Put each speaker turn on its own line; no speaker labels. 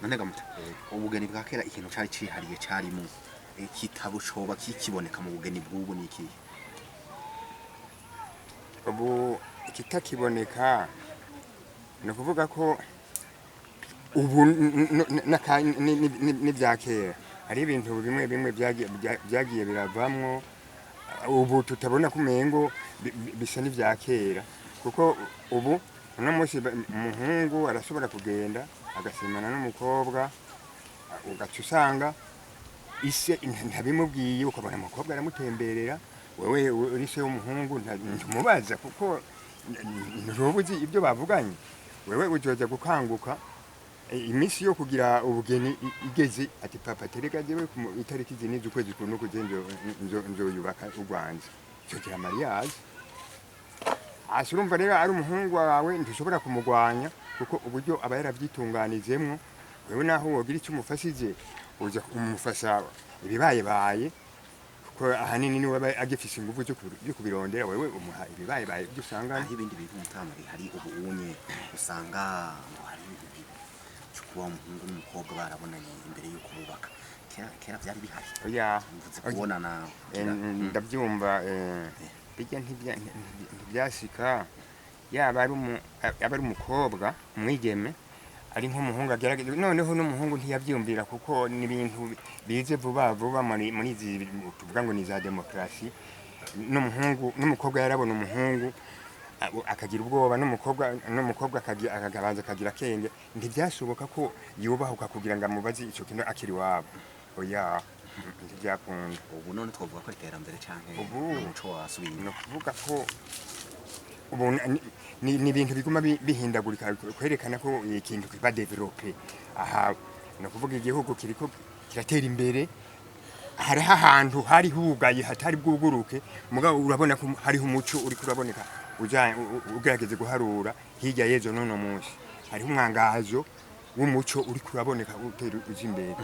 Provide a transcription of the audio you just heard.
nega muta ubugeni bwa kera ikintu cari cihariye carimo kitabo coba kikiboneka mu bugeni bw'ubu niki
ubu kitakiboneka no kuvuga ko ubu n'ibya kera hari ibintu bimwe bimwe byagiye biravamwo ubu tutabona kumengo bisa n'ibya kera kuko ubu uno munsi umuhungu arashobora kugenda agasimana n'umukobwa ugaca usanga ise ntabimubwiye ukabona umukobwa aramutemberera wewe uri se w'umuhungu ntumubaza kuko ntubuzi ibyo bavuganye wewe ujoja gukanguka iminsi yo kugira ubugeni igeze ati papa tereka jewe ku itariki zini z'ukwezi kuno kuzenjo nzoyubaka urwanje cyo kira mariage urumva rero ari umuhungu wawe ntushobora kumugwanya kuko uburyo aba yaravyitunganijemwo wewe naho wogira icyo umufashije uja kumufasha ibibaye kuko ahanini niwe aba agifise ingufu zo kubirondera wewe umuha ibibaye byo usanga
hari ibindi bintu mutamari hari ubu unye usanga hari kuba umuhungu n'umukobwa barabonanye imbere yo kubaka kera byari bihari
oya
kubonana
ndabyumva bijya ntibyashika yaba ari umukobwa umwigeme ari nk'umuhungu agerageza noneho n'umuhungu ntiyabyumvira kuko ni ibintu bize vuba muri izi tuvuga ngo ni za demokarasi n'umukobwa yarabona umuhungu akagira ubwoba n'umukobwa akabanza akagira akenge ntibyashoboka ko yubahuka kugira ngo amubaze icyo kintu akiri wabo oya ntibyakunda
ubu none twavuga ko iterambere cyane umuco wasubiye
no kuvuga ko ubu ni ibintu biguma bihindagurika kwerekana ko ikintu kiba develope aha no kuvuga igihugu kiriko kiratera imbere hari ahantu hari hugaye hatari bwuguruke mugabo urabona ko hariho umuco uri kuraboneka ugerageze guharura hirya yezo none munsi hariho umwangazo w'umuco uri kuraboneka utera uzi imbere